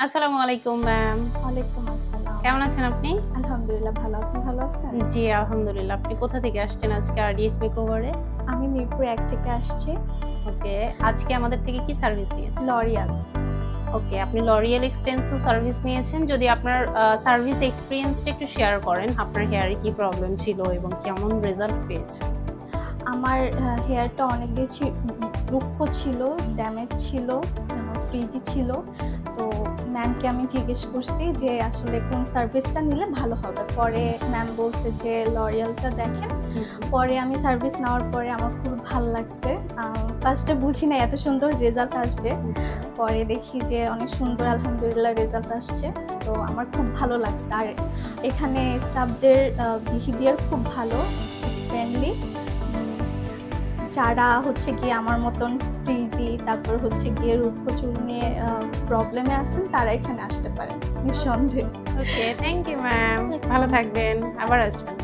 আসসালামু আলাইকুম ম্যাম। ওয়ালাইকুম আসসালাম। কেমন আছেন আপনি? আলহামদুলিল্লাহ ভালো। আপনি ভালো আছেন? জি, আলহামদুলিল্লাহ। আপনি কোথা থেকে আসছেন আজকে RDS মেকওভারে? আমি মিরপুর ১ থেকে আসছি। ওকে। আজকে আমাদের থেকে কি সার্ভিস নিয়েছেন? লরিয়াল। ওকে, আপনি লরিয়াল এক্সটেন্সিভ সার্ভিস নিয়েছেন। যদি আপনার সার্ভিস এক্সপেরিয়েন্সটা একটু শেয়ার করেন। আপনার হেয়ারে কি প্রবলেম ছিল এবং কেমন রেজাল্ট পেয়েছেন? আমার হেয়ারটা অনেক বেশি রুক্ষ ছিল, ড্যামেজ ছিল, ফ্রিজি ছিল। তো ম্যামকে আমি জিজ্ঞেস করছি যে আসলে কোন সার্ভিসটা নিলে ভালো হবে। পরে ম্যাম বলছে যে লরিয়ালটা দেখেন। পরে আমি সার্ভিস নেওয়ার পরে আমার খুব ভাল লাগছে। ফার্স্টে বুঝি নাই এত সুন্দর রেজাল্ট আসবে। পরে দেখি যে অনেক সুন্দর আলহামদুলিল্লাহ রেজাল্ট আসছে। তো আমার খুব ভালো লাগছে। আর এখানে স্টাফদের বিহেভিয়ার খুব ভালো, ফ্রেন্ডলি। যারা হচ্ছে গিয়ে আমার মতন ফ্রিজি, তারপর হচ্ছে গিয়ে রুক্ষ চুল নিয়ে প্রবলেমে আছেন তারা এখানে আসতে পারেন নিঃসন্দেহে। ওকে, থ্যাংক ইউ ম্যাম। ভালো থাকবেন। আবার আসবেন।